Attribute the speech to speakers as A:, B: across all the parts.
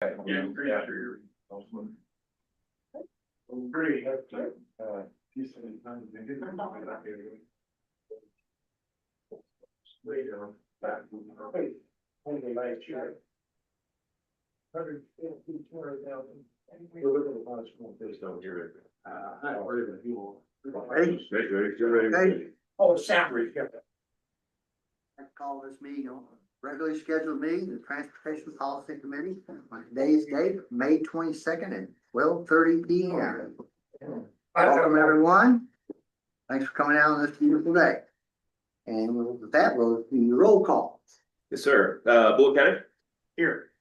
A: Yeah, after your. Pretty hectic. Later, back. Only last year. 150,000. We're looking at a lot of small things down here. I don't really know people.
B: Hey.
A: Oh, salary.
B: I call this meeting on regularly scheduled meeting, the Transportation Policy Committee, on today's date, May 22nd at 12:30 p.m. Welcome, everyone. Thanks for coming out on this beautiful day. And with that, we'll do your roll call.
C: Yes, sir. Bullitt County,
A: Here.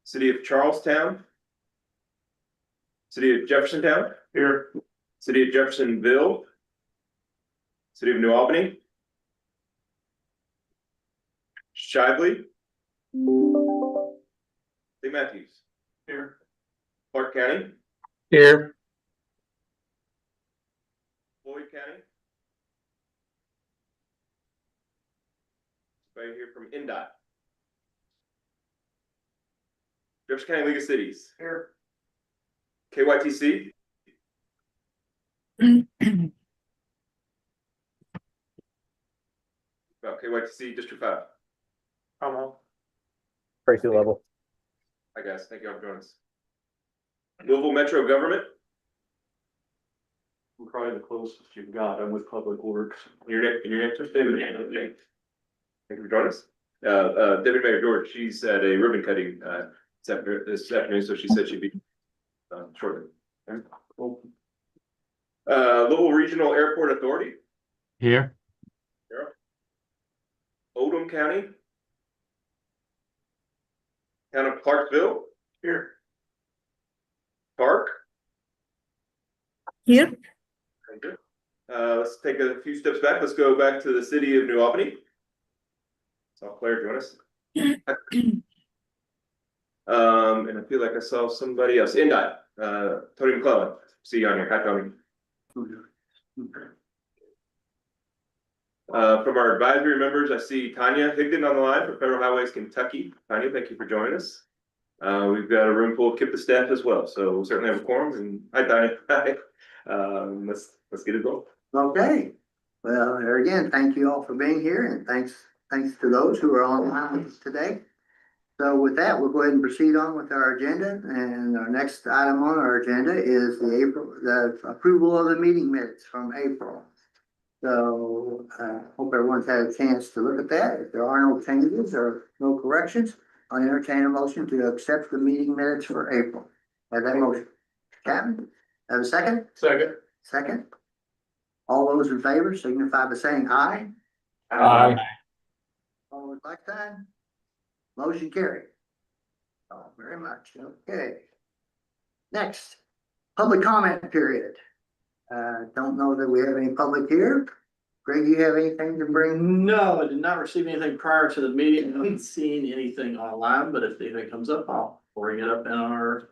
C: City of Charlestown, City of Jeffersontown,
A: Here.
C: City of Jeffersonville, City of New Albany, Shively, St. Matthews,
A: Here.
C: Clark County,
D: Here.
C: Floyd County. Right here from NDOT. Jefferson County League of Cities.
A: Here.
C: KYTC. KYTC District 5.
A: Come on.
D: Tracy level.
C: Hi guys, thank you all for joining us. Louisville Metro Government.
A: I'm probably the closest you've got. I'm with Public Works.
C: Your name, sir? David. Thank you for joining us. Deputy Mayor George, she's at a ribbon cutting this afternoon, so she said she'd be shortly. Louisville Regional Airport Authority.
D: Here.
C: Oldham County. Town of Clarksville.
A: Here.
C: Park.
E: Here.
C: Thank you. Let's take a few steps back. Let's go back to the city of New Albany. Saw Claire join us. And I feel like I saw somebody else. NDOT, Tony McClellan. See you on here. Hi, Tony. From our advisory members, I see Tanya Higdon on the line from Federal Highways Kentucky. Tanya, thank you for joining us. We've got a room full of KIPA staff as well, so we'll certainly have a quorum. And hi, Tanya. Hi. Let's get it going.
B: Okay. Well, there again, thank you all for being here, and thanks to those who are online with us today. So with that, we'll go ahead and proceed on with our agenda, and our next item on our agenda is the approval of the meeting minutes from April. So hope everyone's had a chance to look at that. If there are no changes or no corrections, I'll entertain a motion to accept the meeting minutes for April. Have that motion. Captain, have a second?
A: Second.
B: Second. All those in favor signify by saying aye.
D: Aye.
B: All with like sign. Motion carried. Oh, very much. Okay. Next, public comment period. Don't know that we have any public here. Greg, you have anything to bring?
F: No, I did not receive anything prior to the meeting. I haven't seen anything online, but if anything comes up, I'll bring it up in our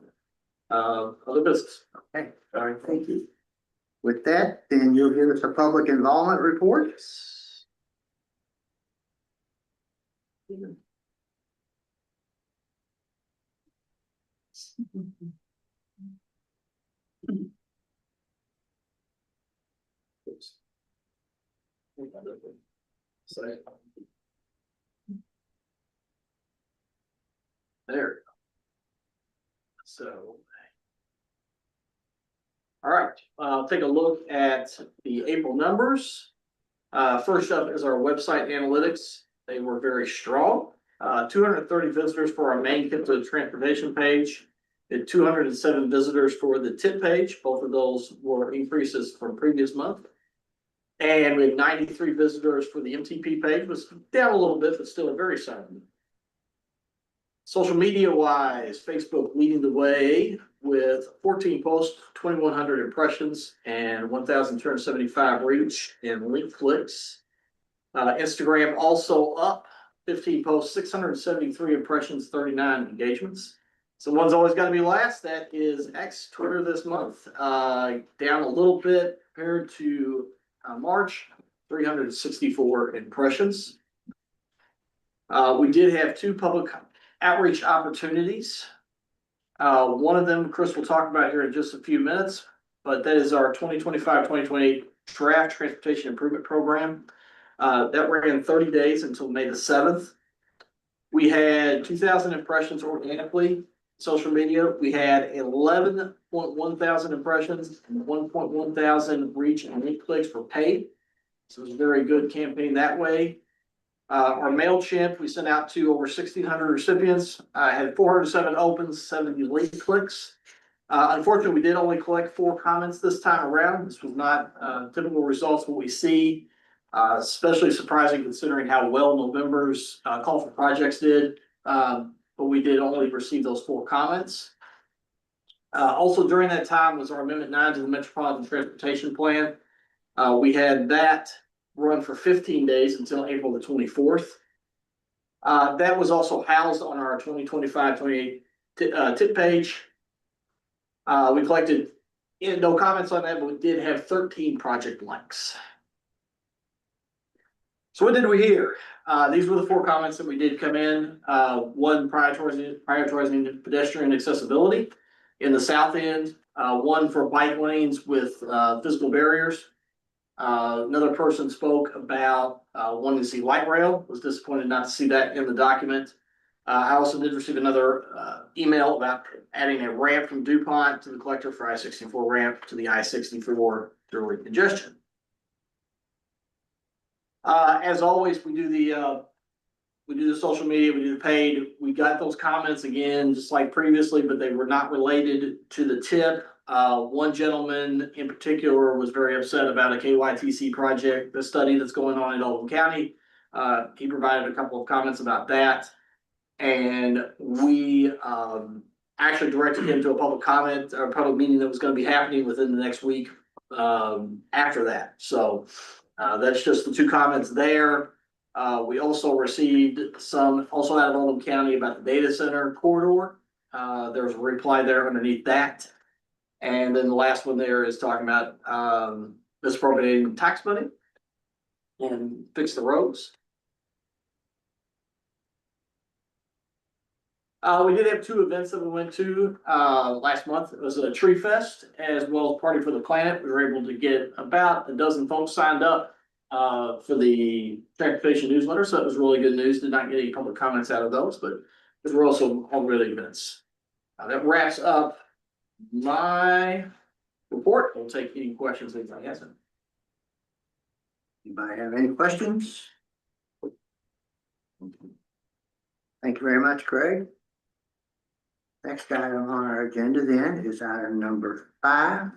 F: other business.
B: Okay, all right, thank you. With that, then you'll give us a public involvement report.
F: There. So. All right, take a look at the April numbers. First up is our website analytics. They were very strong. 230 visitors for our main KIPA transportation page. And 207 visitors for the tip page. Both of those were increases from previous month. And we had 93 visitors for the MTP page, was down a little bit, but still a very solid. Social media wise, Facebook leading the way with 14 posts, 2,100 impressions, and 1,275 reach and link clicks. Instagram also up 15 posts, 673 impressions, 39 engagements. So one's always got to be last. That is X Twitter this month, down a little bit compared to March, 364 impressions. We did have 2 public outreach opportunities. One of them, Chris will talk about here in just a few minutes, but that is our 2025-2028 draft transportation improvement program. That ran 30 days until May the 7th. We had 2,000 impressions organically, social media. We had 11.1 thousand impressions, 1.1 thousand reach and link clicks for paid. So it was a very good campaign that way. Our MailChimp, we sent out to over 1,600 recipients, had 407 opens, 70 link clicks. Unfortunately, we did only collect 4 comments this time around. This was not typical results what we see, especially surprising considering how well November's call for projects did. But we did only receive those 4 comments. Also during that time was our Amendment 9 to the Metropolitan Transportation Plan. We had that run for 15 days until April the 24th. That was also housed on our 2025-28 tip page. We collected no comments on that, but we did have 13 project links. So what did we hear? These were the 4 comments that we did come in. One prioritizing pedestrian accessibility in the south end. One for bike lanes with physical barriers. Another person spoke about wanting to see light rail, was disappointed not to see that in the document. I also did receive another email about adding a ramp from DuPont to the collector for I-64 ramp to the I-64 through congestion. As always, we do the social media, we do the paid. We got those comments again, just like previously, but they were not related to the tip. One gentleman in particular was very upset about a KYTC project, the study that's going on in Oldham County. He provided a couple of comments about that. And we actually directed him to a public comment or public meeting that was going to be happening within the next week after that. So that's just the 2 comments there. We also received some also out of Oldham County about the data center corridor. There was a reply there underneath that. And then the last one there is talking about misappropriating tax money and fix the roads. We did have 2 events that we went to last month. It was a tree fest as well as Party for the Planet. We were able to get about a dozen folks signed up for the transportation newsletter, so that was really good news. Did not get any public comments out of those, but those were also all really events. That wraps up my report. We'll take any questions if anybody has them.
B: Anybody have any questions? Thank you very much, Craig. Next item on our agenda then is item number 5.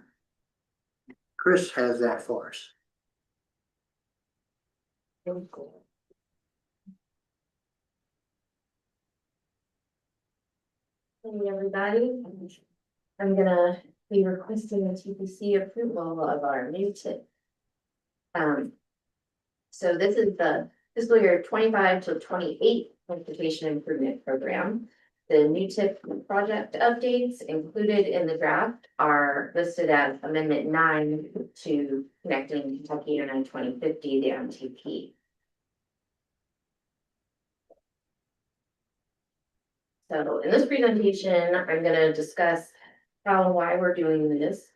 B: Chris has that for us.
E: Hey, everybody. I'm gonna be requesting a TPC approval of our new tip. So this is the fiscal year 25 to 28 transportation improvement program. The new tip project updates included in the draft are listed as Amendment 9 to connecting Kentucky Internet 2050, the MTP. So in this presentation, I'm going to discuss how and why we're doing this,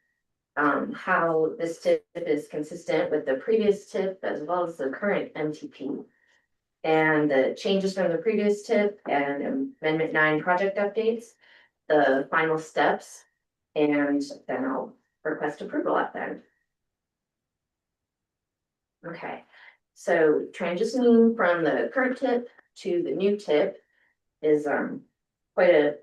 E: how this tip is consistent with the previous tip as well as the current MTP, and the changes from the previous tip and Amendment 9 project updates, the final steps, and then I'll request approval at the end. Okay, so transitioning from the current tip to the new tip is quite a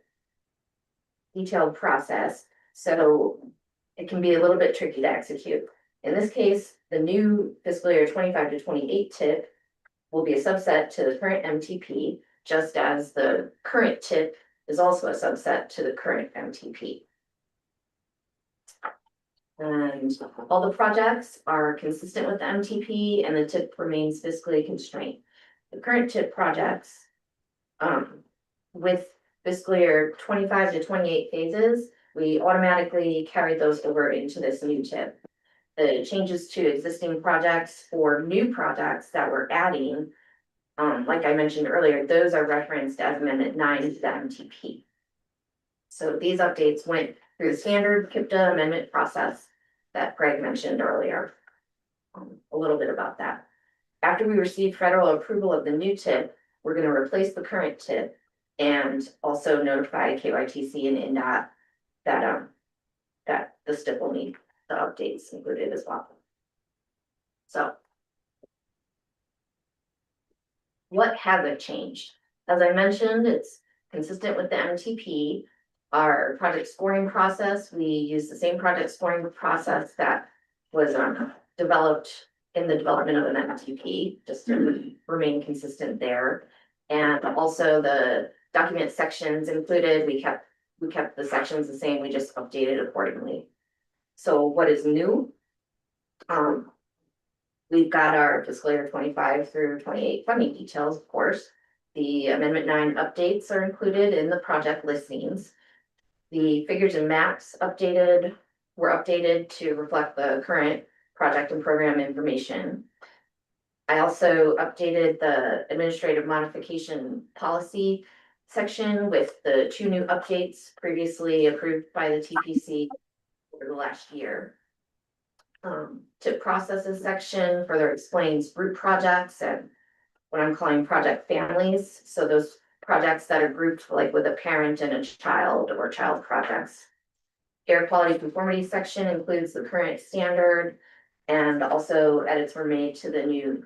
E: detailed process, so it can be a little bit tricky to execute. In this case, the new fiscal year 25 to 28 tip will be a subset to the current MTP, just as the current tip is also a subset to the current MTP. And all the projects are consistent with the MTP and the tip remains fiscally constrained. The current tip projects with fiscal year 25 to 28 phases, we automatically carried those over into this new tip. The changes to existing projects or new projects that we're adding, like I mentioned earlier, those are referenced as Amendment 9 to the MTP. So these updates went through the standard KIPTA amendment process that Greg mentioned earlier. A little bit about that. After we receive federal approval of the new tip, we're gonna replace the current tip and also notify KYTC and NDOT that, that the STIP will need the updates included as well. So. What hasn't changed? As I mentioned, it's consistent with the MTP. Our project scoring process, we use the same project scoring process that was developed in the development of an MTP, just to remain consistent there. And also the document sections included, we kept the sections the same, we just updated accordingly. So what is new? We've got our fiscal year 25 through 28 funding details, of course. The Amendment 9 updates are included in the project listings. The figures and maps were updated to reflect the current project and program information. I also updated the administrative modification policy section with the 2 new updates previously approved by the TPC over the last year. Tip processes section further explains group projects and what I'm calling project families. So those projects that are grouped like with a parent and a child or child projects. Air quality conformity section includes the current standard, and also edits were made to the new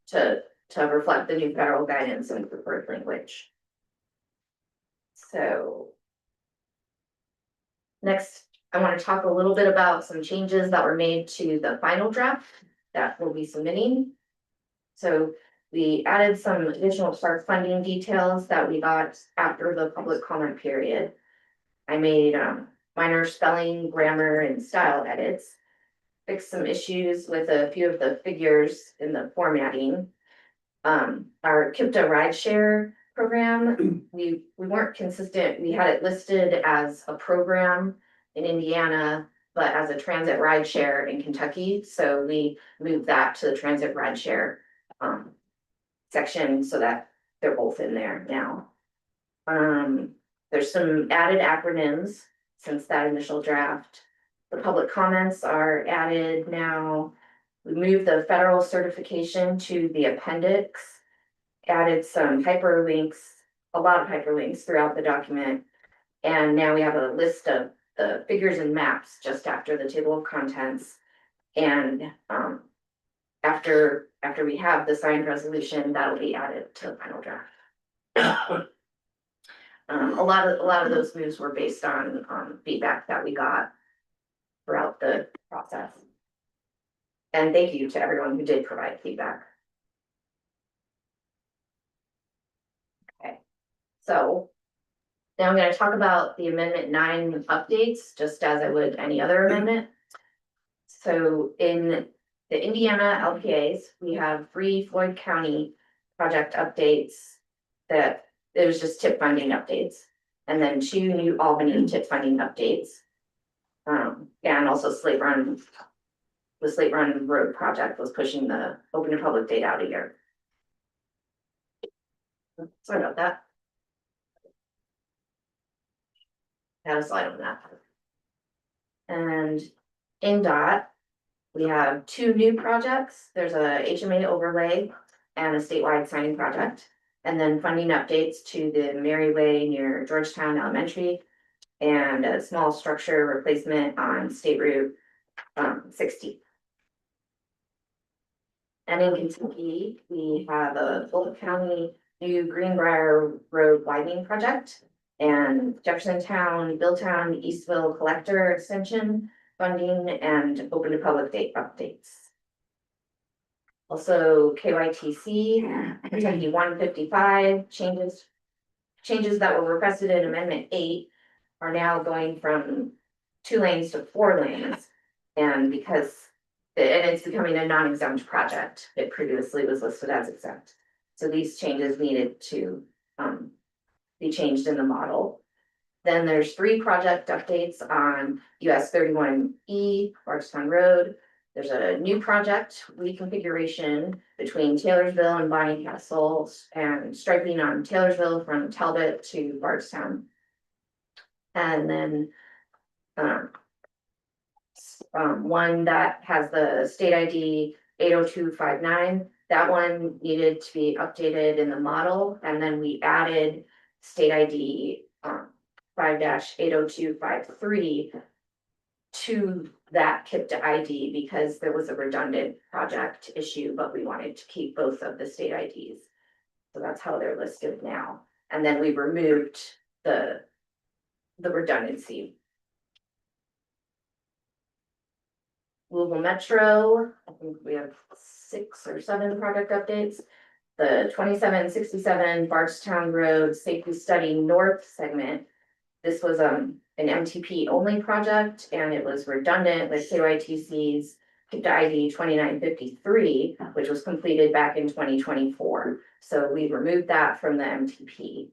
E: to reflect the new federal guidance and preferred language. So next, I want to talk a little bit about some changes that were made to the final draft that we'll be submitting. So we added some additional start funding details that we got after the public comment period. I made minor spelling, grammar, and style edits, fixed some issues with a few of the figures in the formatting. Our KIPTA rideshare program, we weren't consistent. We had it listed as a program in Indiana, but as a transit rideshare in Kentucky. So we moved that to the transit rideshare section so that they're both in there now. There's some added acronyms since that initial draft. The public comments are added now. We moved the federal certification to the appendix, added some hyperlinks, a lot of hyperlinks throughout the document. And now we have a list of the figures and maps just after the table of contents. And after we have the signed resolution, that'll be added to the final draft. A lot of those moves were based on feedback that we got throughout the process. And thank you to everyone who did provide feedback. Okay, so now I'm going to talk about the Amendment 9 updates, just as I would any other amendment. So in the Indiana LPAs, we have 3 Floyd County project updates that it was just tip funding updates, and then 2 new Albany tip funding updates. And also the Slate Run Road project was pushing the open to public date out a year. Sorry about that. I had a slide on that. And in DOT, we have 2 new projects. There's a HMA overlay and a statewide signing project. And then funding updates to the Merriway near Georgetown Elementary and a small structure replacement on State Route 60. And in Kentucky, we have a Fulton County new Greenbrier Road widening project and Jeffersontown, Billtown, Eastville collector extension funding and open to public date updates. Also KYTC, Kentucky 155 changes that were requested in Amendment 8 are now going from 2 lanes to 4 lanes. And it's becoming a non-exempt project. It previously was listed as exempt. So these changes needed to be changed in the model. Then there's 3 project updates on US 31E, Bardstown Road. There's a new project reconfiguration between Taylorsville and Bonnie Castle and striping on Taylorsville from Talbot to Bardstown. And then, one that has the state ID 80259, that one needed to be updated in the model, and then we added state ID 5-80253 to that KIPTA ID because there was a redundant project issue, but we wanted to keep both of the state IDs. So that's how they're listed now. And then we removed the redundancy. Louisville Metro, I think we have 6 or 7 project updates. The 2767 Bardstown Road Safety Study North segment. This was an MTP only project and it was redundant with KYTC's KIPTA ID 2953, which was completed back in 2024. So we removed that from the MTP.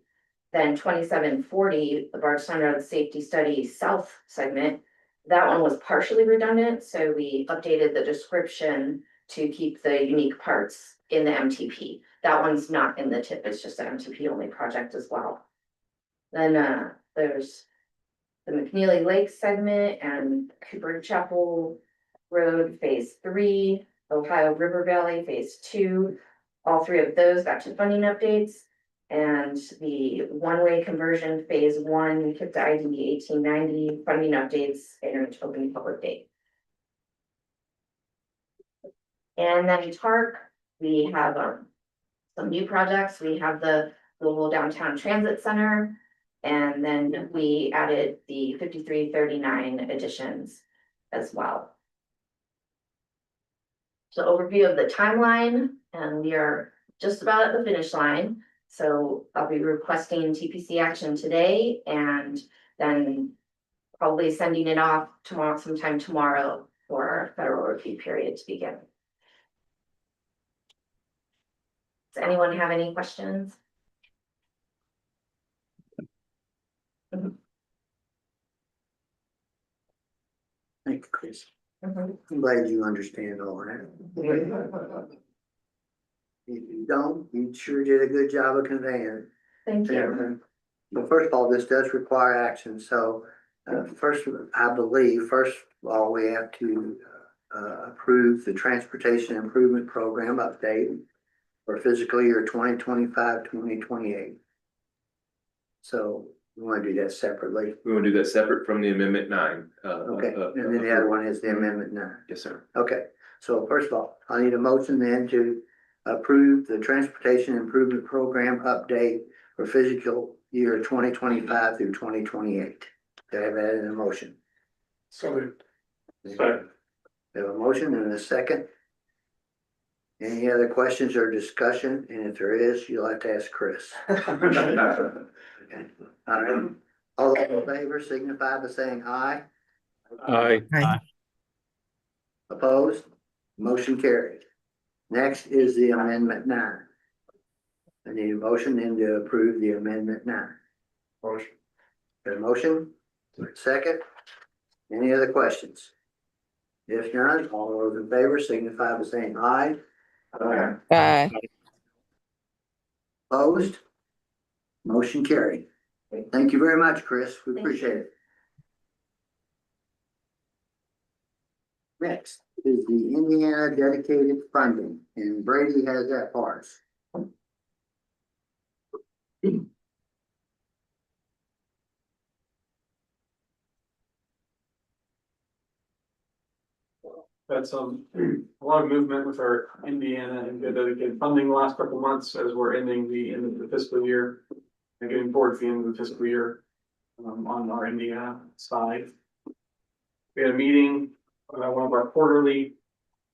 E: Then 2740, the Bardstown Road Safety Study South segment. That one was partially redundant, so we updated the description to keep the unique parts in the MTP. That one's not in the tip, it's just an MTP only project as well. Then there's the McNeely Lake segment and Cooper Chapel Road Phase 3, Ohio River Valley Phase 2. All 3 of those got to funding updates. And the one-way conversion Phase 1, KIPTA ID 1890, funding updates, and open public date. And then TARC, we have some new projects. We have the Louisville Downtown Transit Center, and then we added the 5339 additions as well. So overview of the timeline, and we are just about at the finish line. So I'll be requesting TPC action today and then probably sending it off tomorrow, sometime tomorrow for our federal review period to begin. Does anyone have any questions?
B: Thank you, Chris. I'm glad you understand all that. If you don't, you sure did a good job of conveying it.
E: Thank you.
B: But first of all, this does require action, so first, I believe, first of all, we have to approve the Transportation Improvement Program update for fiscal year 2025-2028. So we want to do that separately.
C: We want to do that separate from the Amendment 9.
B: Okay, and then the other one is the Amendment 9.
C: Yes, sir.
B: Okay, so first of all, I need a motion then to approve the Transportation Improvement Program update for fiscal year 2025 through 2028. Do I have that in a motion?
A: So.
B: Second. We have a motion and a second. Any other questions or discussion? And if there is, you'll have to ask Chris. Okay. All right. All those in favor signify by saying aye.
D: Aye.
B: Opposed? Motion carried. Next is the Amendment 9. I need a motion then to approve the Amendment 9.
A: Motion.
B: Got a motion? Second? Any other questions? If none, all those in favor signify by saying aye.
G: Aye.
B: Opposed? Motion carried. Thank you very much, Chris. We
E: Thank
B: appreciate it. Next is the Indiana dedicated funding, and Brady has that part.
F: Had a lot of movement with our Indiana and dedicated funding the last couple of months as we're ending the end of the fiscal year and getting towards the end of the fiscal year on our Indiana side. We had a meeting, one of our quarterly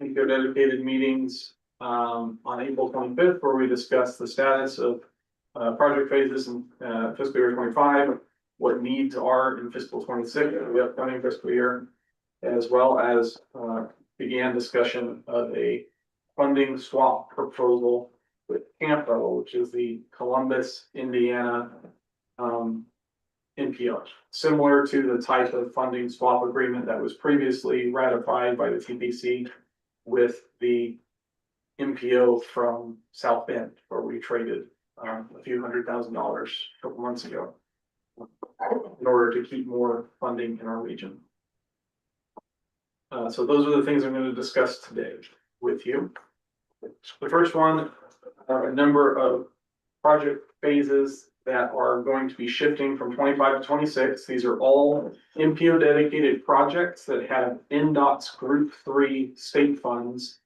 F: dedicated meetings on April 25th, where we discussed the status of project phases in fiscal year 25, what needs are in fiscal 26, the upcoming fiscal year, as well as began discussion of a funding swap proposal with Campo, which is the Columbus, Indiana NPO, similar to the type of funding swap agreement that was previously ratified by the TPC with the MPO from South Bend, where we traded a few $100,000 a couple months ago. in order to keep more funding in our region. So those are the things I'm going to discuss today with you. The first one are a number of project phases that are going to be shifting from 25 to 26. These are all MPO dedicated projects that have NDOT's Group 3 state funds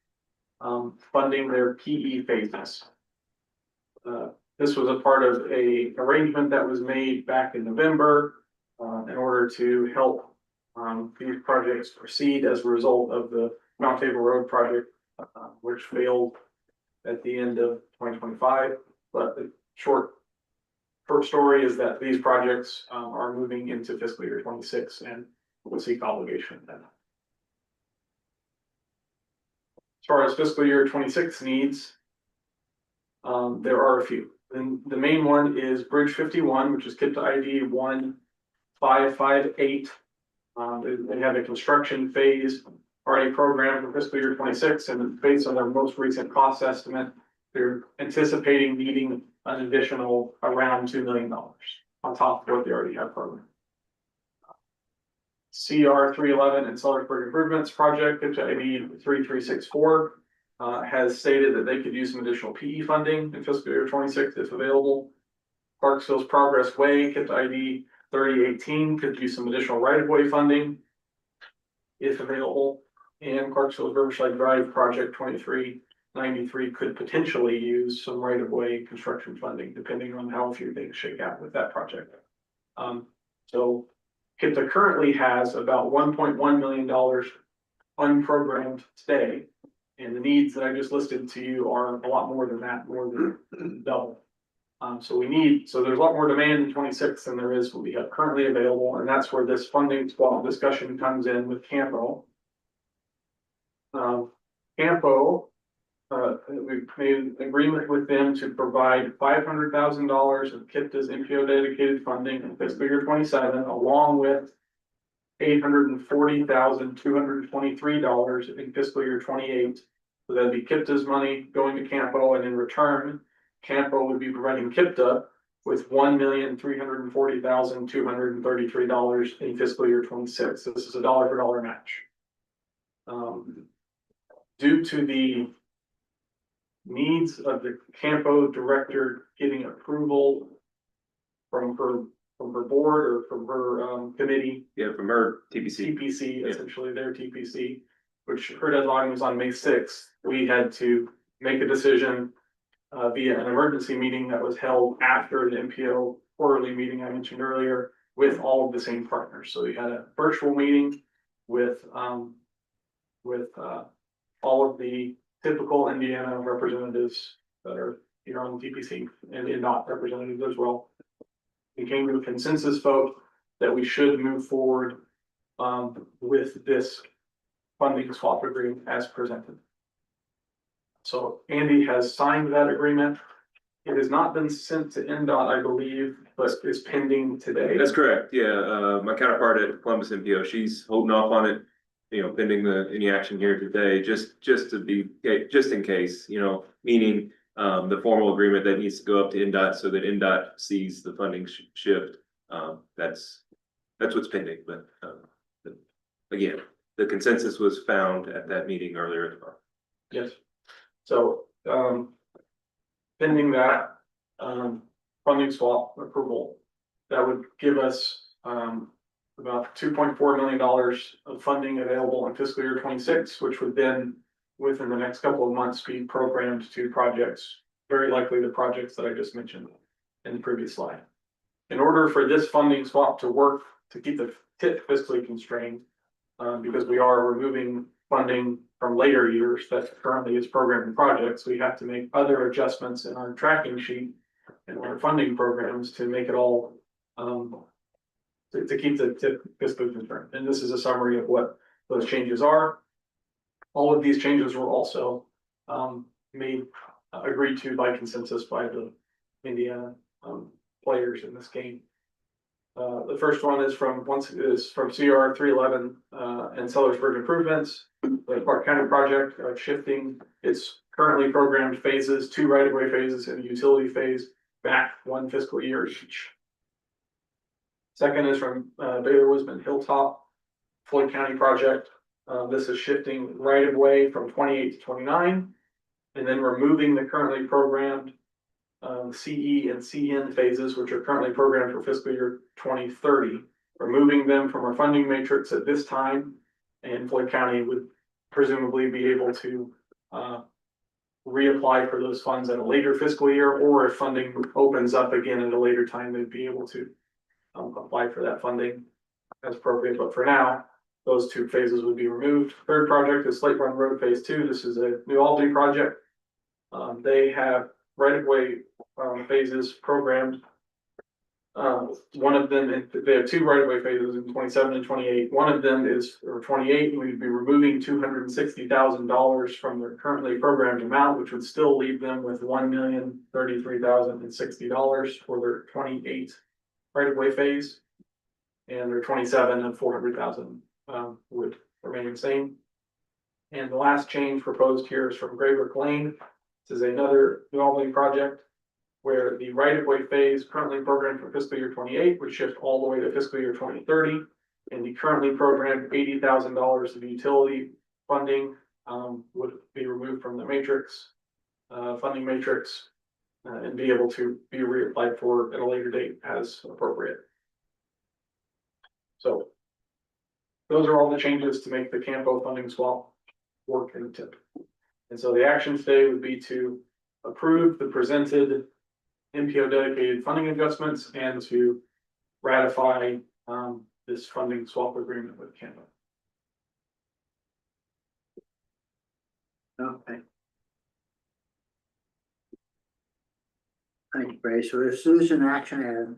F: funding their PE phases. This was a part of a arrangement that was made back in November in order to help these projects proceed as a result of the Mount Tabor Road project, which failed at the end of 2025. But the short story is that these projects are moving into fiscal year 26 and will seek obligation then. As far as fiscal year 26 needs, there are a few. And the main one is Bridge 51, which is KIPTA ID 1558. They have a construction phase already programmed for fiscal year 26, and based on their most recent cost estimate, they're anticipating needing an additional around $2 million on top of what they already have programmed. CR 311 and Sellersburg Improvements Project, KIPTA ID 3364, has stated that they could use some additional PE funding in fiscal year 26 if available. Clarksville's Progress Way, KIPTA ID 3018, could use some additional right-of-way funding if available. And Clarksville's Riverside Drive Project 2393 could potentially use some right-of-way construction funding, depending on how a few things shake out with that project. So KIPTA currently has about $1.1 million unprogrammed today. And the needs that I just listed to you are a lot more than that, more than double. So there's a lot more demand in 26 than there is what we have currently available, and that's where this funding swap discussion comes in with Campo. Campo, we've made an agreement with them to provide $500,000 of KIPTA's MPO dedicated funding in fiscal year 27, along with $840,223 in fiscal year 28. So that'd be KIPTA's money going to Campo, and in return, Campo would be providing KIPTA with $1,340,233 in fiscal year 26. This is a dollar for dollar match. Due to the needs of the Campo director getting approval from her board or from her committee.
C: Yeah, from her TPC.
F: TPC, essentially their TPC, which her deadline was on May 6th. We had to make a decision via an emergency meeting that was held after the MPO quarterly meeting I mentioned earlier with all of the same partners. So we had a virtual meeting with all of the typical Indiana representatives that are here on TPC and NDOT representatives as well. We came to a consensus vote that we should move forward with this funding swap agreement as presented. So Andy has signed that agreement. It has not been sent to NDOT, I believe, but is pending today.
C: That's correct. Yeah, my counterpart at Columbus MPO, she's holding off on it, pending any action here today, just in case, meaning the formal agreement that needs to go up to NDOT so that NDOT sees the funding shift. That's what's pending. But again, the consensus was found at that meeting earlier tomorrow.
F: Yes. So pending that funding swap approval, that would give us about $2.4 million of funding available in fiscal year 26, which would then, within the next couple of months, be programmed to projects, very likely the projects that I just mentioned in the previous slide. In order for this funding swap to work, to keep the TIP fiscally constrained, because we are removing funding from later years that currently is programmed in projects, we have to make other adjustments in our tracking sheet and our funding programs to make it all to keep the TIP fiscally constrained. And this is a summary of what those changes are. All of these changes were also agreed to by consensus by the Indiana players in this game. The first one is from CR 311 and Sellersburg Improvements, the Park County project shifting its currently programmed phases, 2 right-of-way phases and a utility phase, back 1 fiscal year each. Second is from Baylor Wisman Hilltop, Floyd County project. This is shifting right of way from 28 to 29, and then removing the currently programmed CE and CN phases, which are currently programmed for fiscal year 2030. Removing them from our funding matrix at this time, and Floyd County would presumably be able to reapply for those funds at a later fiscal year, or if funding opens up again at a later time, they'd be able to apply for that funding as appropriate. But for now, those two phases would be removed. Third project is Slate Run Road Phase 2. This is a New Albany project. They have right-of-way phases programmed. One of them, they have two right-of-way phases in 27 and 28. One of them is for 28, we'd be removing $260,000 from their currently programmed amount, which would still leave them with $1,033,060 for their 28 right-of-way phase. And their 27 and 400,000 would remain the same. And the last change proposed here is from Graybrook Lane. This is another New Albany project where the right-of-way phase currently programmed for fiscal year 28 would shift all the way to fiscal year 2030. And the currently programmed $80,000 of utility funding would be removed from the matrix, funding matrix, and be able to be reapplied for at a later date as appropriate. So those are all the changes to make the Campo funding swap work in TIP. And so the action today would be to approve the presented MPO dedicated funding adjustments and to ratify this funding swap agreement with Campo.
B: Okay. Thank you, Ray. So this is an action item.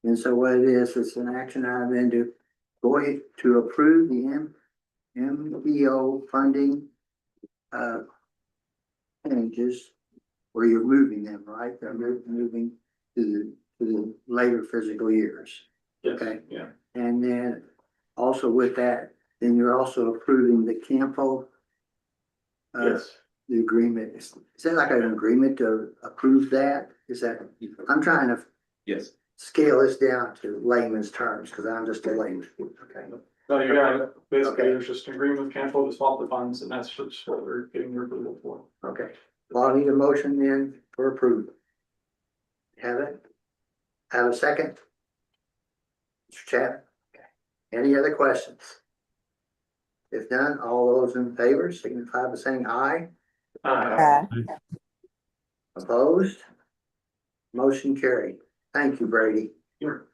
B: And so what it is, it's an action item then to go ahead to approve the MPO funding changes where you're moving them, right? They're moving to the later fiscal years.
F: Yes,
B: Okay.
F: yeah.
B: And then also with that, then you're also approving the Campo
F: Yes.
B: the agreement. Is that like an agreement to approve that? Is that, I'm trying to
C: Yes.
B: scale this down to layman's terms, because I'm just a layman. Okay.
F: No, you got it. Basically,
B: Okay.
F: there's just an agreement with Campo to swap the funds, and that's just what we're getting your approval for.
B: Okay. Well, I need a motion then for approval. Have it? Have a second? Mr. Chap? Okay. Any other questions? If none, all those in favor signify by saying aye.
G: Aye.
B: Opposed? Motion carried. Thank you, Brady.
F: Sure.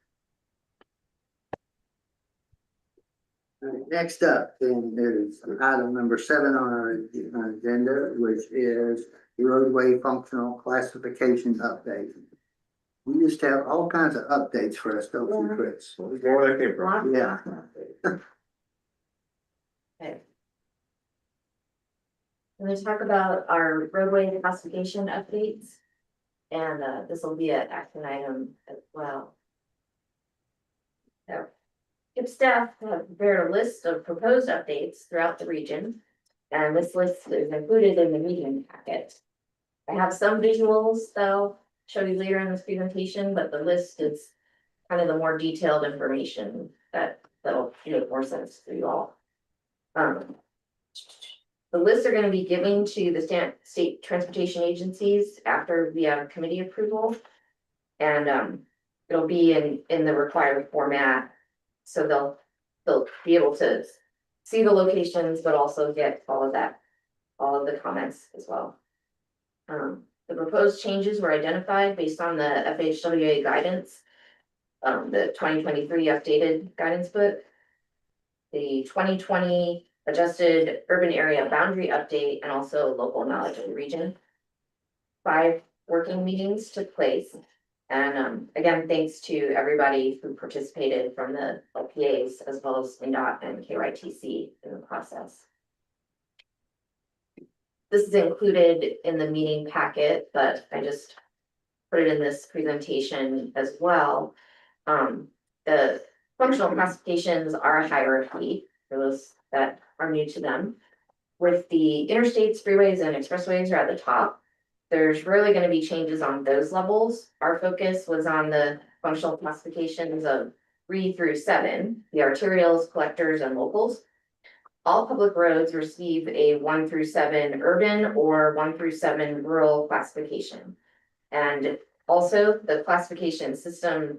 B: Next up, then there's item number 7 on our agenda, which is the roadway functional classification update. We just have all kinds of updates for us, don't we, Chris?
C: Well, there's more where that came from.
B: Yeah.
E: Okay. I'm gonna talk about our roadway classification updates. And this will be an action item as well. So, TIP staff have prepared a list of proposed updates throughout the region. And this list is included in the meeting packet. I have some visuals that I'll show you later in this presentation, but the list is kind of the more detailed information that'll make more sense to you all. The lists are gonna be given to the state transportation agencies after we have committee approval. And it'll be in the required format. So they'll be able to see the locations, but also get all of the comments as well. The proposed changes were identified based on the FHWA guidance. The 2023 updated guidance book. The 2020 adjusted urban area boundary update and also local knowledge of the region. 5 working meetings took place. And again, thanks to everybody who participated from the LPAs as well as NDOT and KYTC in the process. This is included in the meeting packet, but I just put it in this presentation as well. The functional classifications are a hierarchy for those that are new to them. With the interstates, freeways, and expressways are at the top. There's really going to be changes on those levels. Our focus was on the functional classifications of 3 through 7, the arterials, collectors, and locals. All public roads receive a 1 through 7 urban or 1 through 7 rural classification. And also, the classification system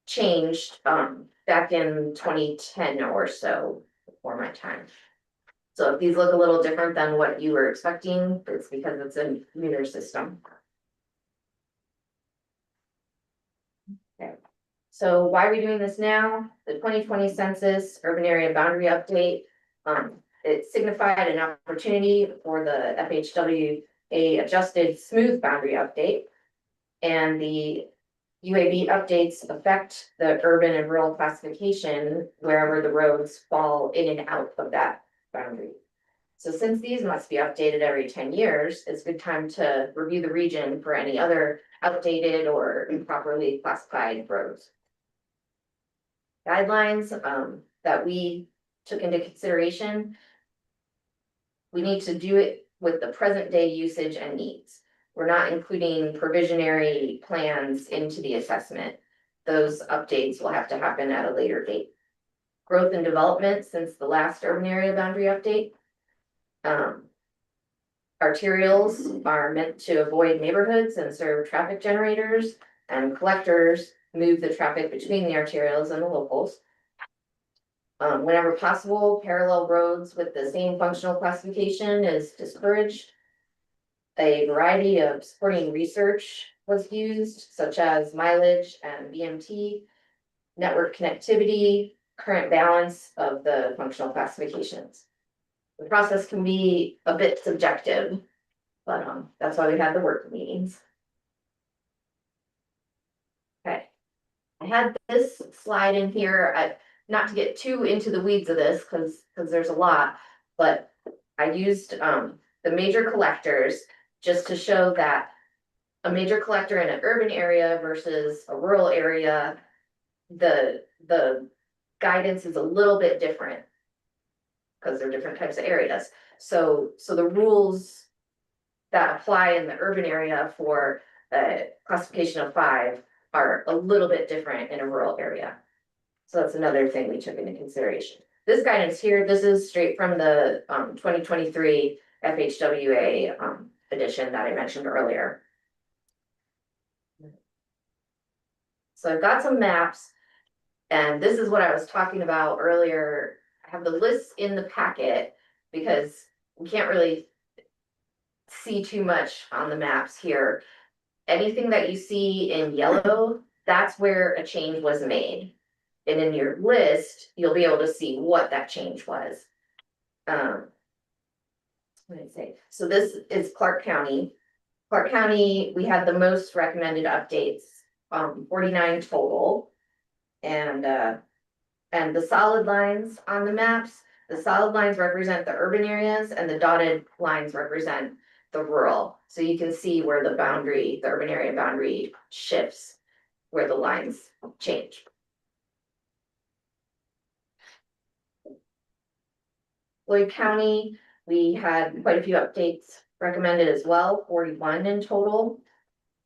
E: changed back in 2010 or so, before my time. So if these look a little different than what you were expecting, it's because it's a newer system. Okay, so why are we doing this now? The 2020 census urban area boundary update. It signified an opportunity for the FHWA adjusted smooth boundary update. And the UAB updates affect the urban and rural classification wherever the roads fall in and out of that boundary. So since these must be updated every 10 years, it's a good time to review the region for any other outdated or improperly classified roads. Guidelines that we took into consideration. We need to do it with the present day usage and needs. We're not including provisionary plans into the assessment. Those updates will have to happen at a later date. Growth and development since the last urban area boundary update. Arterials are meant to avoid neighborhoods and serve traffic generators, and collectors move the traffic between the arterials and the locals. Whenever possible, parallel roads with the same functional classification is discouraged. A variety of supporting research was used, such as mileage and BMT, network connectivity, current balance of the functional classifications. The process can be a bit subjective, but that's why we had the work meetings. Okay, I had this slide in here, not to get too into the weeds of this, because there's a lot, but I used the major collectors just to show that a major collector in an urban area versus a rural area, the guidance is a little bit different because they're different types of areas. So the rules that apply in the urban area for classification of 5 are a little bit different in a rural area. So that's another thing we took into consideration. This guidance here, this is straight from the 2023 FHWA edition that I mentioned earlier. So I've got some maps, and this is what I was talking about earlier. I have the lists in the packet because we can't really see too much on the maps here. Anything that you see in yellow, that's where a change was made. And in your list, you'll be able to see what that change was. What did I say? So this is Clark County. Clark County, we had the most recommended updates, 49 total. And the solid lines on the maps, the solid lines represent the urban areas and the dotted lines represent the rural. So you can see where the boundary, the urban area boundary shifts, where the lines change. Floyd County, we had quite a few updates recommended as well, 41 in total.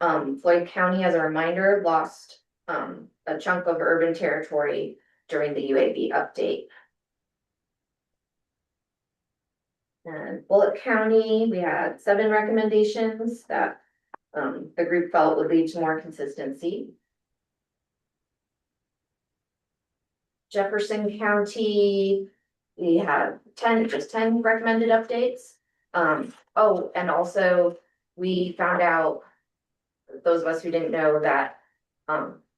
E: Floyd County, as a reminder, lost a chunk of urban territory during the UAB update. And Bullitt County, we had 7 recommendations that the group felt would lead to more consistency. Jefferson County, we had 10 recommended updates. Oh, and also we found out, those of us who didn't know, that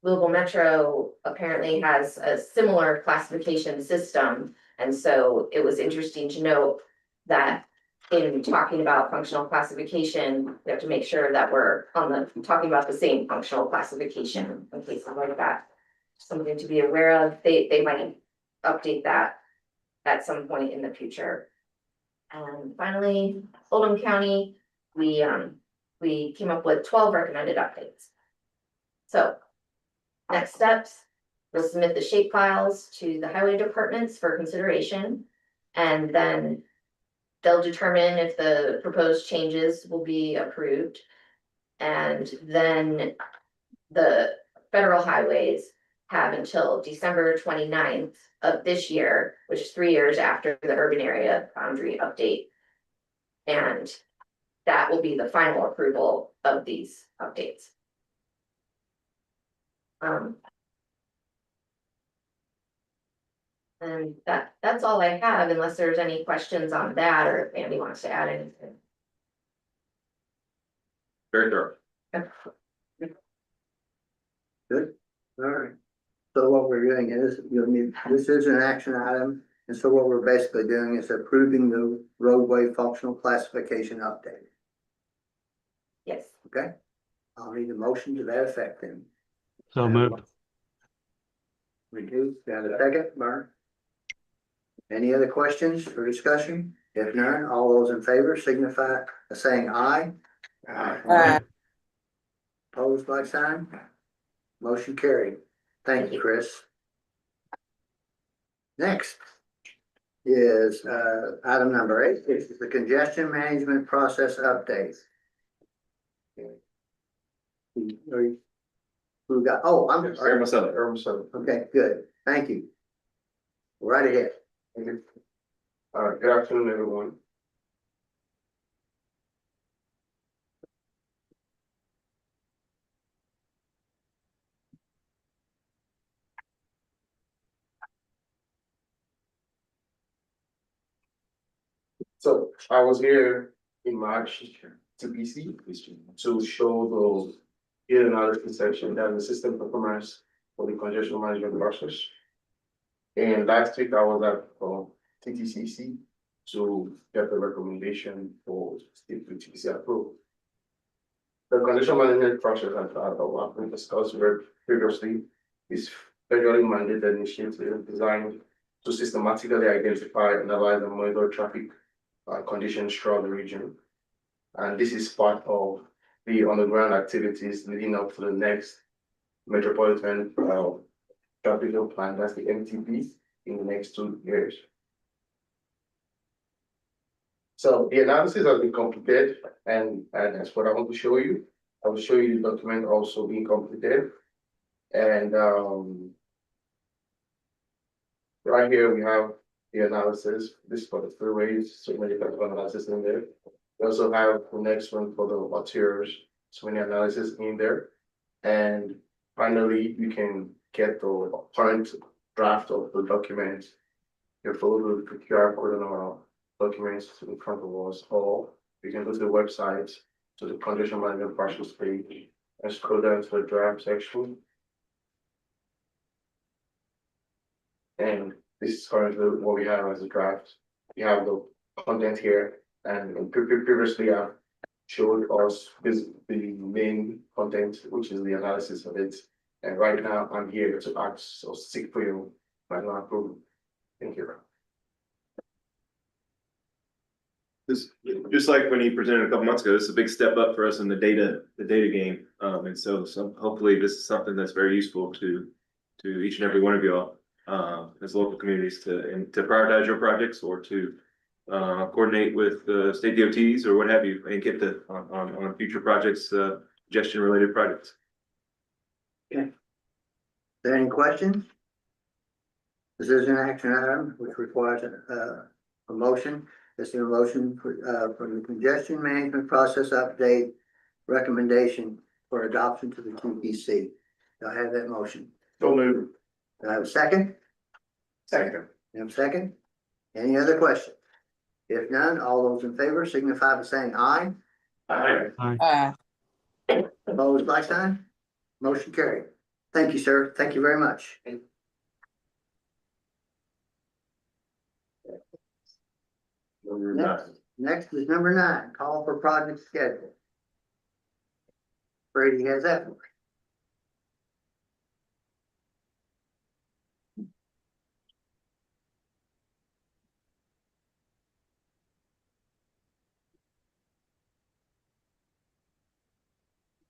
E: Louisville Metro apparently has a similar classification system. And so it was interesting to note that in talking about functional classification, we have to make sure that we're talking about the same functional classification in cases like that. Something to be aware of. They might update that at some point in the future. And finally, Oldham County, we came up with 12 recommended updates. So next steps, we'll submit the shape files to the highway departments for consideration, and then they'll determine if the proposed changes will be approved. And then the federal highways have until December 29th of this year, which is 3 years after the urban area boundary update. And that will be the final approval of these updates. And that's all I have, unless there's any questions on that, or if Andy wants to add anything.
C: Very thorough.
B: Good, all right. So what we're doing is, this is an action item, and so what we're basically doing is approving the roadway functional classification update,
E: Yes.
B: okay? I'll need a motion to that effect then.
D: So moved.
B: We do, got a second, Mark? Any other questions or discussion? If none, all those in favor signify by saying aye.
G: Aye.
B: Opposed, like sign? Motion carried. Thank you, Chris. Next is item number 8, which is the congestion management process update. Who got, oh, I'm sorry.
C: Irma Sutter.
B: Okay, good. Thank you. Right ahead.
A: Good afternoon, everyone. So I was here in March to BC to show the data analysis section that the system performance for the congestion management process. And last week I was at TTCC to get the recommendation for state to TTC approval. The congestion management process, as we discussed previously, is federally mandated initiative designed to systematically identify, analyze, and monitor traffic conditions throughout the region. And this is part of the underground activities leading up to the next metropolitan traffic plan, that's the MTP, in the next 2 years. So the analysis has been completed, and that's what I want to show you. I will show you the document also being completed. And right here we have the analysis. This is for the freeways, so many types of analysis in there. We also have the next one for the materials, so many analysis in there. And finally, you can get the current draft of the document. You follow the QR code on our documents in front of us, or you can go to the website, to the condition management process page, and scroll down to the draft section. And this is currently what we have as a draft. We have the content here, and previously I've showed us the main content, which is the analysis of it. And right now I'm here to ask or seek for your final approval. Thank you.
C: This, just like when he presented a couple months ago, this is a big step up for us in the data game. And so hopefully this is something that's very useful to each and every one of y'all as local communities to prioritize your projects, or to coordinate with state DOTs or what have you, and get on future projects, congestion related projects.
B: Okay. Is there any questions? This is an action item which requires a motion. This is a motion for the congestion management process update recommendation for adoption to the TPC. Do I have that motion?
A: So moved.
B: Do I have a second?
A: Second.
B: You have a second? Any other questions? If none, all those in favor signify by saying aye.
A: Aye.
G: Aye.
B: Opposed, like sign? Motion carried. Thank you, sir. Thank you very much. Next is number 9, call for project schedule. Brady has that one.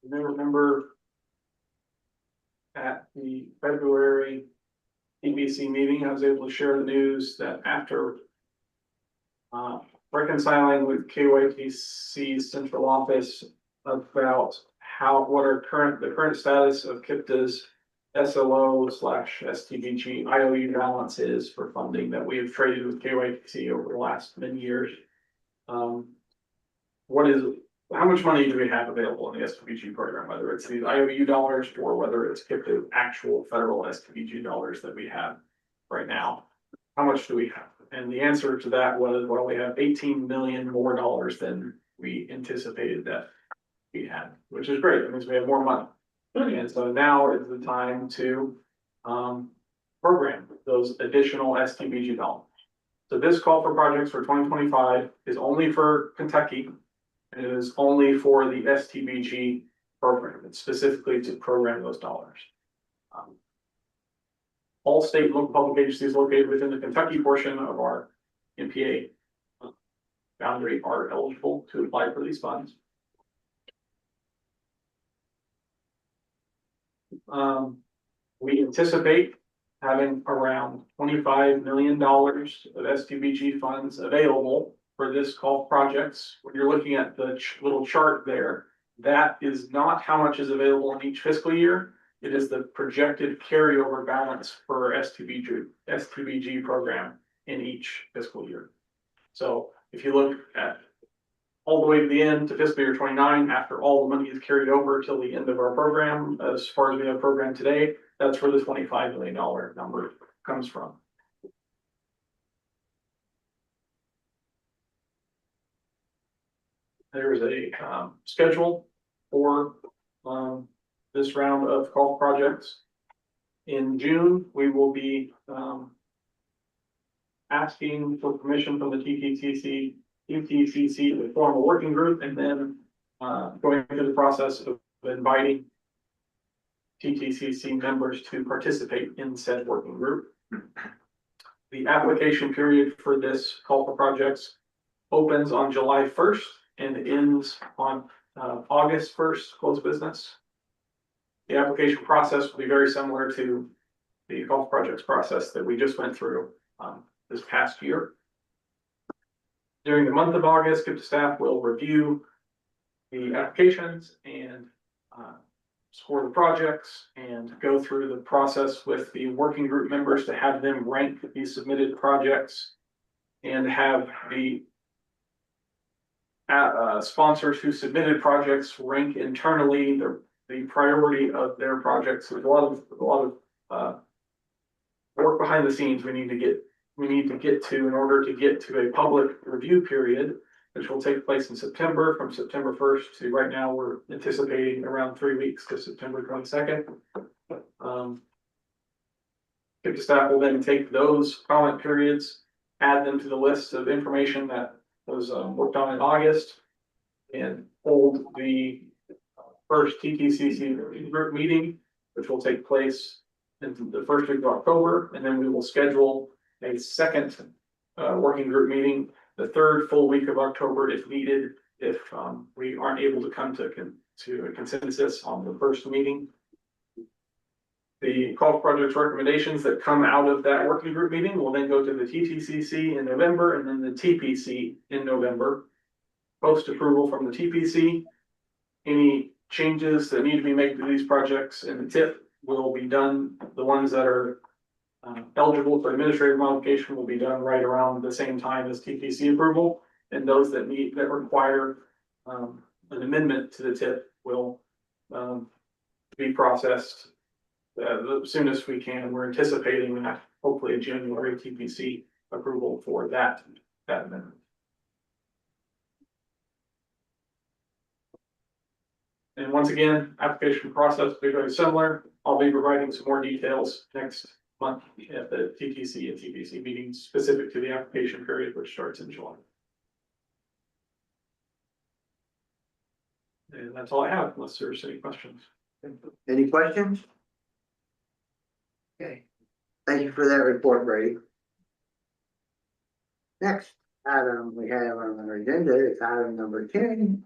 F: You may remember at the February TBC meeting, I was able to share the news that after reconciling with KYTC's central office about the current status of KIPTA's SLO/STBG IOU balances for funding that we have traded with KYTC over the last many years. How much money do we have available in the STBG program, whether it's these IOU dollars or whether it's the actual federal STBG dollars that we have right now? How much do we have? And the answer to that was, well, we have 18 million more dollars than we anticipated that we had, which is great. It means we have more money. And so now is the time to program those additional STBG dollars. So this call for projects for 2025 is only for Kentucky. And it is only for the STBG program. It's specifically to program those dollars. All state and local public agencies located within the Kentucky portion of our MPA boundary are eligible to apply for these funds. We anticipate having around $25 million of STBG funds available for this call projects. When you're looking at the little chart there, that is not how much is available in each fiscal year. It is the projected carryover balance for STBG program in each fiscal year. So if you look at all the way to the end to fiscal year 29, after all the money is carried over till the end of our program, as far as we have programmed today, that's where the $25 million number comes from. There's a schedule for this round of call projects. In June, we will be asking for permission from the TTCC to form a working group, and then going through the process of inviting TTCC members to participate in said working group. The application period for this call for projects opens on July 1st and ends on August 1st, close business. The application process will be very similar to the call for projects process that we just went through this past year. During the month of August, KIPTA staff will review the applications and score the projects and go through the process with the working group members to have them rank the submitted projects and have the sponsors who submitted projects rank internally the priority of their projects. There's a lot of work behind the scenes we need to get to in order to get to a public review period, which will take place in September, from September 1st to right now. We're anticipating around 3 weeks to September 22nd. KIPTA staff will then take those comment periods, add them to the list of information that was worked on in August, and hold the first TTCC group meeting, which will take place in the first week of October, and then we will schedule a second working group meeting the third full week of October if needed, if we aren't able to come to a consensus on the first meeting. The call projects recommendations that come out of that working group meeting will then go to the TTCC in November and then the TPC in November. Post approval from the TPC. Any changes that need to be made to these projects in the TIP will be done. The ones that are eligible for administrative modification will be done right around the same time as TPC approval, and those that require an amendment to the TIP will be processed the soonest we can. We're anticipating that hopefully a January TPC approval for that amendment. And once again, application process will be very similar. I'll be providing some more details next month at the TTC and TPC meetings specific to the application period, which starts in July. And that's all I have, unless there's any questions.
B: Any questions? Okay, thank you for that report, Brady. Next item we have on our agenda is item number 10,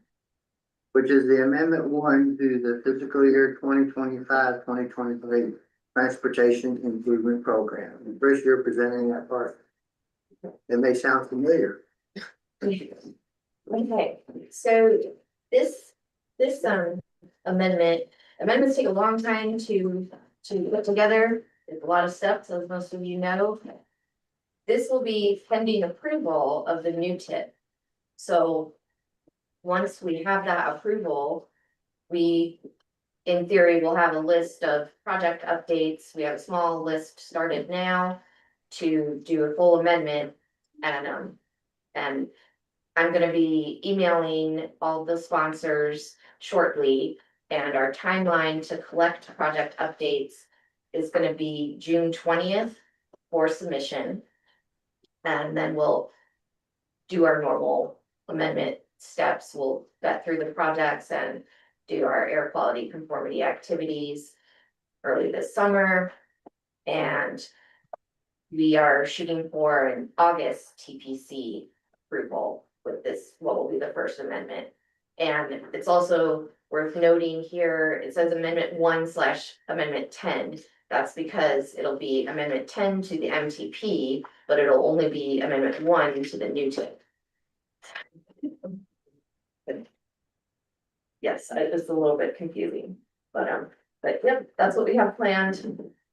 B: which is the amendment 1 to the fiscal year 2025-2023 Transportation Improvement Program. And Chris, you're presenting that part. It may sound familiar.
E: Okay, so this amendments take a long time to to put together. It's a lot of steps, as most of you know. This will be pending approval of the new tip. So once we have that approval, we, in theory, will have a list of project updates. We have a small list started now to do a full amendment. And I'm gonna be emailing all the sponsors shortly. And our timeline to collect project updates is gonna be June 20th for submission. And then we'll do our normal amendment steps. We'll vet through the projects and do our air quality conformity activities early this summer. And we are shooting for an August TPC approval with this, what will be the first amendment. And it's also worth noting here, it says amendment 1/amendment 10. That's because it'll be amendment 10 to the MTP, but it'll only be amendment 1 to the new tip. Yes, it was a little bit confusing, but yep, that's what we have planned.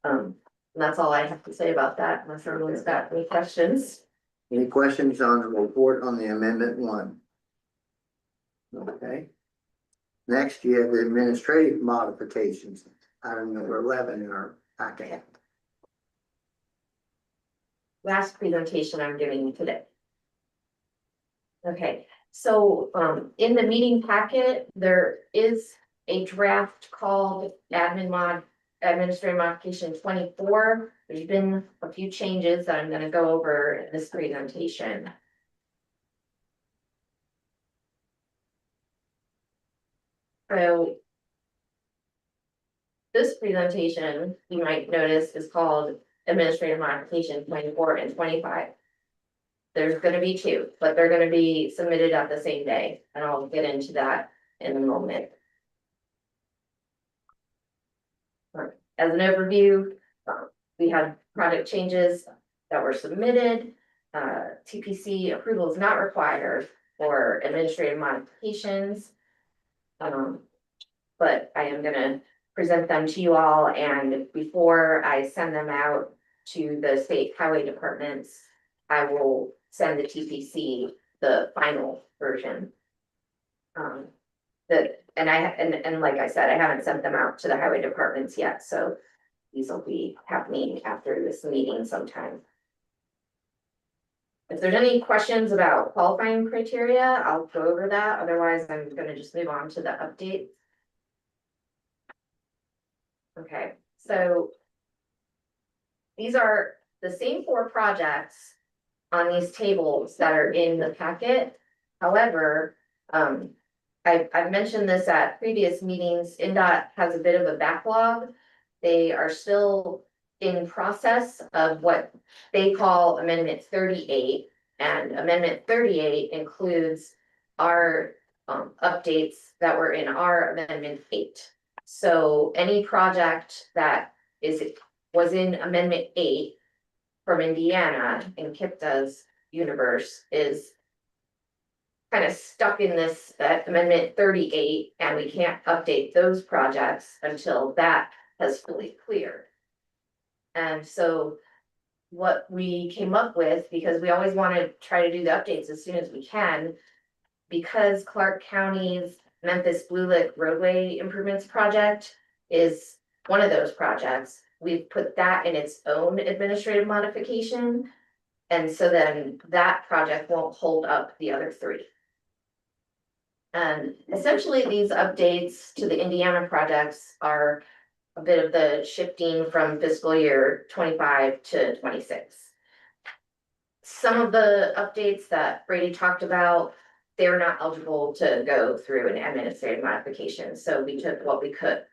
E: And that's all I have to say about that, unless everyone's got any questions.
B: Any questions on the report on the amendment 1? Okay. Next, you have the administrative modifications, item number 11 in our packet.
E: Last presentation I'm giving you today. Okay, so in the meeting packet, there is a draft called administrative modification 24. There's been a few changes that I'm gonna go over in this presentation. So this presentation, you might notice, is called administrative modification 24 and 25. There's gonna be 2, but they're gonna be submitted at the same day, and I'll get into that in a moment. As an overview, we had project changes that were submitted. TPC approval is not required for administrative modifications. But I am gonna present them to you all, and before I send them out to the state highway departments, I will send the TPC the final version. And like I said, I haven't sent them out to the highway departments yet, so these will be happening after this meeting sometime. If there's any questions about qualifying criteria, I'll go over that. Otherwise, I'm gonna just move on to the update. Okay, so these are the same 4 projects on these tables that are in the packet. However, I've mentioned this at previous meetings. NDOT has a bit of a backlog. They are still in process of what they call Amendment 38. And Amendment 38 includes our updates that were in our Amendment 8. So any project that was in Amendment 8 from Indiana in KIPTA's universe is kind of stuck in this Amendment 38, and we can't update those projects until that has fully cleared. And so what we came up with, because we always want to try to do the updates as soon as we can, because Clark County's Memphis Blue Lick roadway improvements project is one of those projects, we've put that in its own administrative modification. And so then that project won't hold up the other 3. And essentially, these updates to the Indiana projects are a bit of the shifting from fiscal year 25 to 26. Some of the updates that Brady talked about, they're not eligible to go through an administrative modification, so we took what we could.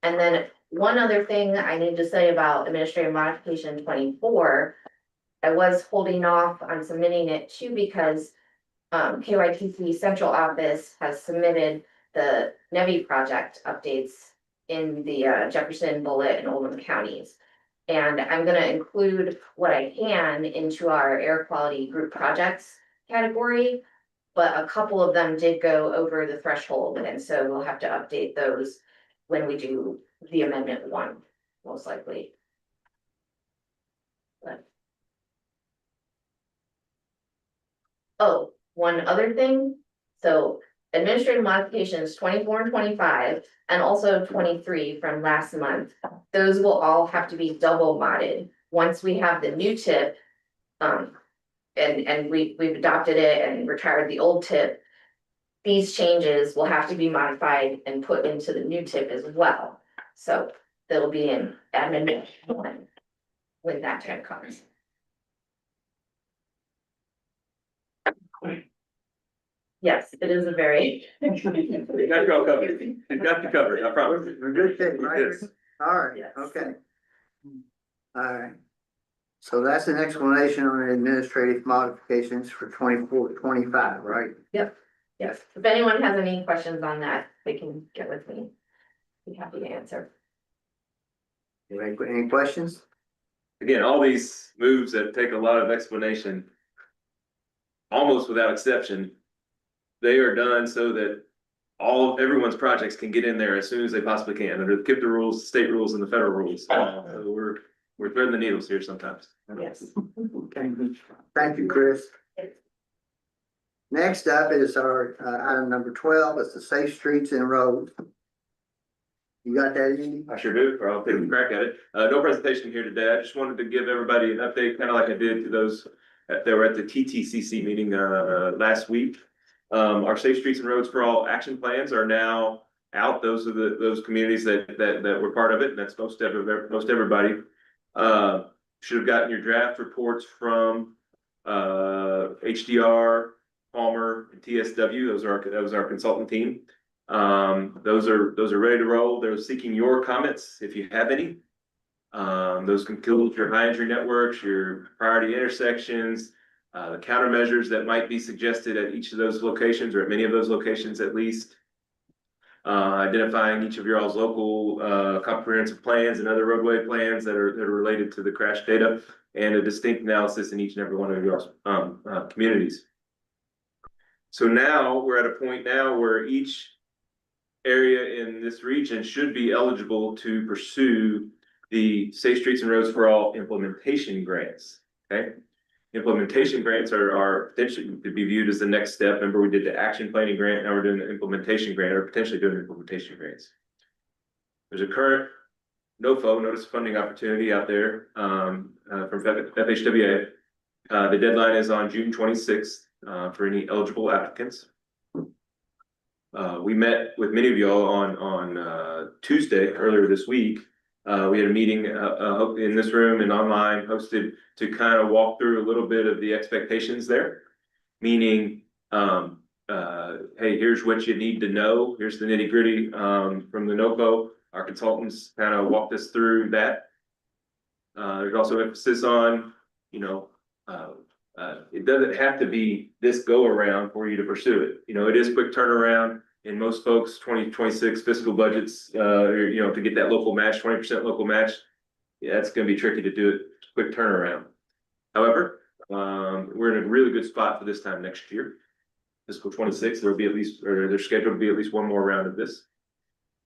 E: And then one other thing I need to say about administrative modification 24, I was holding off on submitting it too because KYTC Central Office has submitted the NEVI project updates in the Jefferson, Bullitt, and Oldham counties. And I'm gonna include what I can into our air quality group projects category, but a couple of them did go over the threshold, and so we'll have to update those when we do the Amendment 1. most likely. But. Oh, one other thing, so administrative modifications 24 and 25, and also 23 from last month. Those will all have to be double modded, once we have the new tip. And we've adopted it and retired the old tip. These changes will have to be modified and put into the new tip as well, so there'll be an admin one when that time comes. Yes, it is a very.
C: You got you all covered. You got you covered, I promise.
B: We're good, shape, right?
C: Yes.
B: All right,
E: Yes.
B: okay. All right. So that's an explanation on the administrative modifications for 24-25, right?
E: Yes, if anyone has any questions on that, they can get with me. Be happy to answer.
B: Any questions?
C: Again, all these moves that take a lot of explanation, almost without exception, they are done so that everyone's projects can get in there as soon as they possibly can under the KIPTA rules, state rules, and the federal rules. So we're threading the needles here sometimes.
E: Yes.
B: Okay, thank you, Chris. Next up is our item number 12, it's the safe streets and roads. You got that, Andy?
C: I sure do, or I'll take a crack at it. No presentation here today. I just wanted to give everybody an update, kind of like I did to those that were at the TTCC meeting last week. Our Safe Streets and Roads for All action plans are now out. Those are those communities that were part of it, and that's most everybody. Should have gotten your draft reports from HDR, Palmer, and TSW. That was our consultant team. Those are ready to roll. They're seeking your comments if you have any. Those can include your high entry networks, your priority intersections, the countermeasures that might be suggested at each of those locations, or at many of those locations at least. Identifying each of your all's local comprehensive plans and other roadway plans that are related to the crash data, and a distinct analysis in each and every one of your communities. So now we're at a point now where each area in this region should be eligible to pursue the Safe Streets and Roads for All implementation grants. Okay, implementation grants are potentially to be viewed as the next step. Remember, we did the action planning grant, now we're doing the implementation grant, or potentially doing implementation grants. There's a current NOFO, notice of funding opportunity, out there from FHWA. The deadline is on June 26th for any eligible applicants. We met with many of y'all on Tuesday earlier this week. We had a meeting in this room and online hosted to kind of walk through a little bit of the expectations there. Meaning, hey, here's what you need to know. Here's the nitty gritty from the NOFO. Our consultants kind of walked us through that. There's also emphasis on, it doesn't have to be this go around for you to pursue it. It is quick turnaround. In most folks, 2026 fiscal budgets, to get that local match, 20% local match, it's going to be tricky to do it quick turnaround. However, we're in a really good spot for this time next year. Fiscal 26, there'll be at least, or there's scheduled to be at least one more round of this.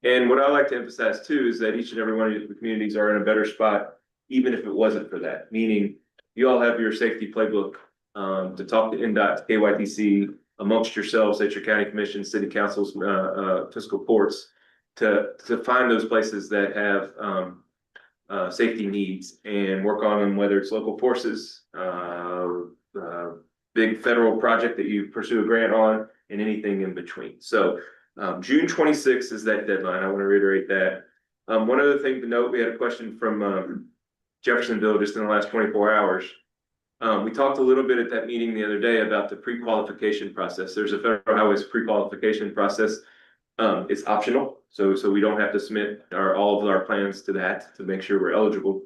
C: And what I like to emphasize too is that each and every one of the communities are in a better spot, even if it wasn't for that. Meaning, you all have your safety playbook to talk to NDOT, KYTC, amongst yourselves at your county commission, city councils, fiscal courts, to find those places that have safety needs and work on them, whether it's local forces, big federal project that you pursue a grant on, and anything in between. So June 26th is that deadline. I want to reiterate that. One other thing to note, we had a question from Jeffersonville just in the last 24 hours. We talked a little bit at that meeting the other day about the pre-qualification process. There's a federal highways pre-qualification process. It's optional, so we don't have to submit all of our plans to that to make sure we're eligible.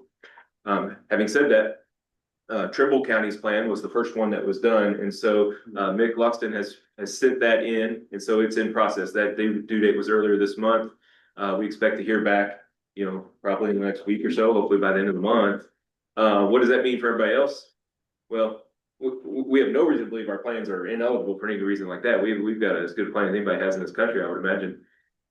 C: Having said that, Trimble County's plan was the first one that was done, and so Mick Luxton has sent that in, and so it's in process. That due date was earlier this month. We expect to hear back, probably in the next week or so, hopefully by the end of the month. What does that mean for everybody else? Well, we have no reason to believe our plans are ineligible for any reason like that. We've got as good a plan as anybody has in this country, I would imagine.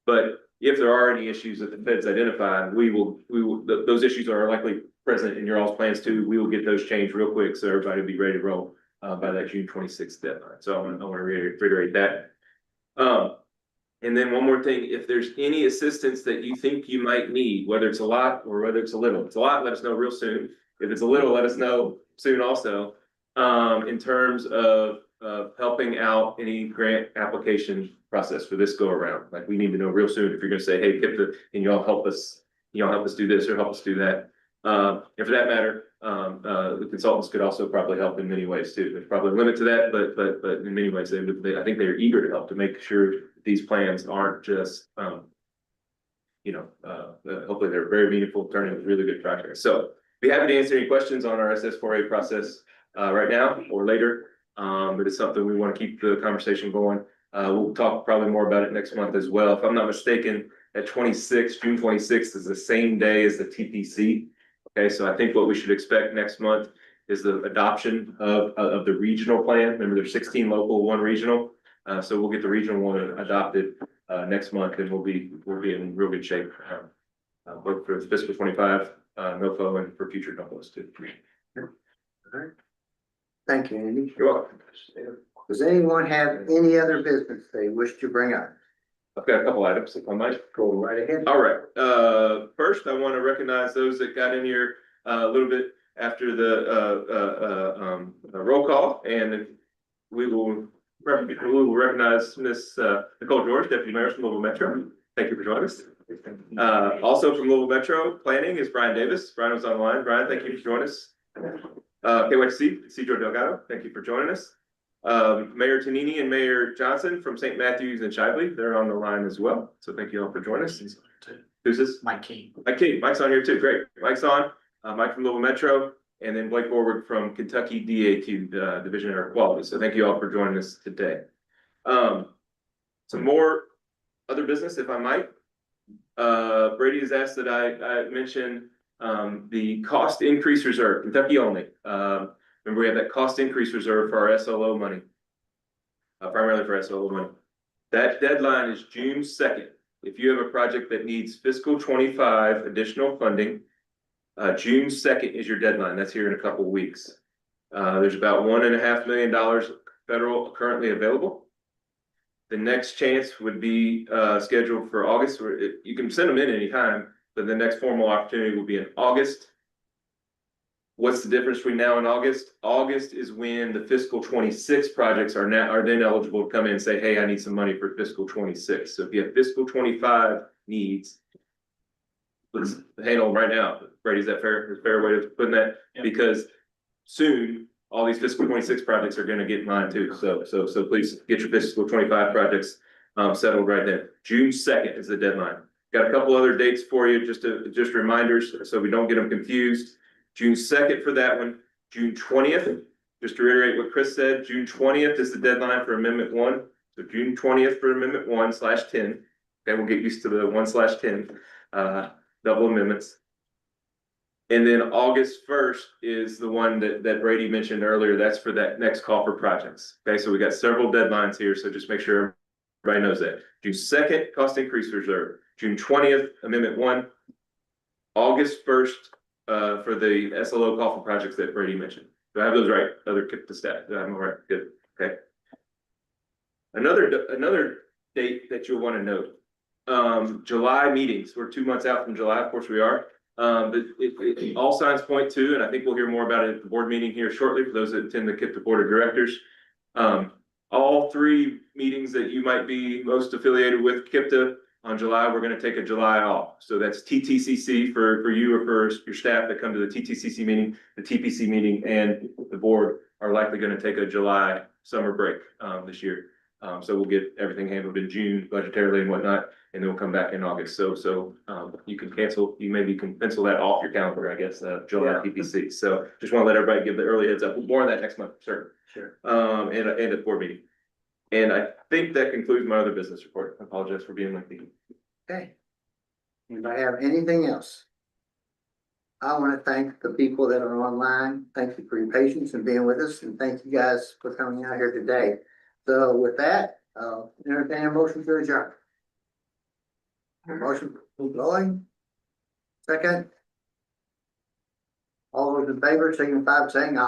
C: But if there are any issues that the Fed's identified, those issues are likely present in your all's plans too. We will get those changed real quick, so everybody will be ready to roll by that June 26th deadline. So I want to reiterate that. And then one more thing, if there's any assistance that you think you might need, whether it's a lot or whether it's a little, if it's a lot, let us know real soon. If it's a little, let us know soon also. In terms of helping out any grant application process for this go around, like we need to know real soon if you're going to say, hey, can you all help us? You all help us do this or help us do that. And for that matter, the consultants could also probably help in many ways too. There's probably a limit to that, but in many ways I think they're eager to help to make sure these plans aren't just hopefully they're very meaningful, turning really good progress. So be happy to answer any questions on our SS4A process right now or later. But it's something we want to keep the conversation going. We'll talk probably more about it next month as well. If I'm not mistaken, at June 26th is the same day as the TPC. Okay, so I think what we should expect next month is the adoption of the regional plan. Remember, there's 16 local, 1 regional. So we'll get the regional one adopted next month, and we'll be in real good shape both for fiscal 25 NOFO and for future NOFOs too.
B: All right. Thank you, Andy.
C: You're welcome.
B: Does anyone have any other business they wish to bring up?
C: I've got a couple items if I might.
B: Go right ahead.
C: All right. First, I want to recognize those that got in here a little bit after the roll call, and we will recognize Miss Nicole George, Deputy Mayor from Louisville Metro. Thank you for joining us. Also from Louisville Metro Planning is Brian Davis. Brian was online. Brian, thank you for joining us. KYC, Cedro Delgado, thank you for joining us. Mayor Tonini and Mayor Johnson from St. Matthews and Shively, they're on the line as well. So thank you all for joining us. Who's this?
F: Mike King.
C: Mike King, Mike's on here too, great. Mike's on, Mike from Louisville Metro, and then Blake Forward from Kentucky DAQ, Division of Air Quality. So thank you all for joining us today. Some more other business, if I might. Brady has asked that I mention the cost increase reserve, Kentucky only. Remember, we have that cost increase reserve for our SLO money, primarily for SLO money. That deadline is June 2nd. If you have a project that needs fiscal 25 additional funding, June 2nd is your deadline. That's here in a couple of weeks. There's about $1.5 million federal currently available. The next chance would be scheduled for August. You can send them in anytime, but the next formal opportunity will be in August. What's the difference between now and August? August is when the fiscal 26 projects are then eligible to come in and say, hey, I need some money for fiscal 26. So if you have fiscal 25 needs, let's handle them right now. Brady, is that fair? Is a fair way of putting that? Yep. Because soon all these fiscal 26 projects are going to get in line too. So please get your fiscal 25 projects settled right then. June 2nd is the deadline. Got a couple other dates for you, just reminders so we don't get them confused. June 2nd for that one, June 20th, just to reiterate what Chris said, June 20th is the deadline for Amendment 1. So June 20th for Amendment 1/10. Okay, we'll get used to the 1/10 double amendments. And then August 1st is the one that Brady mentioned earlier. That's for that next call for projects. Okay, so we got several deadlines here, so just make sure everybody knows that. June 2nd, cost increase reserve. June 20th, Amendment 1. August 1st, for the SLO call for projects that Brady mentioned. Do I have those right? Other kick the staff. I'm all right. Good. Okay. Another date that you'll want to note. July meetings. We're 2 months out from July. Of course we are. But all signs point to, and I think we'll hear more about it at the board meeting here shortly for those that attend the KIPTA Board of Directors. All 3 meetings that you might be most affiliated with KIPTA. On July, we're going to take a July off. So that's TTCC for you or for your staff that come to the TTCC meeting, the TPC meeting, and the board are likely going to take a July summer break this year. So we'll get everything handled in June budgetarily and whatnot, and then we'll come back in August. So you can cancel, you maybe can pencil that off your calendar, I guess, July TPC. So just want to let everybody give the early heads up. More on that next month, sure.
B: Sure.
C: And at the board meeting. And I think that concludes my other business report. I apologize for being lengthy.
B: Okay. Anybody have anything else? I want to thank the people that are online. Thank you for your patience and being with us, and thank you guys for coming out here today. So with that, entertain a motion to adjourn. Motion, Lloyd. Second. All those in favor, signify by saying aye.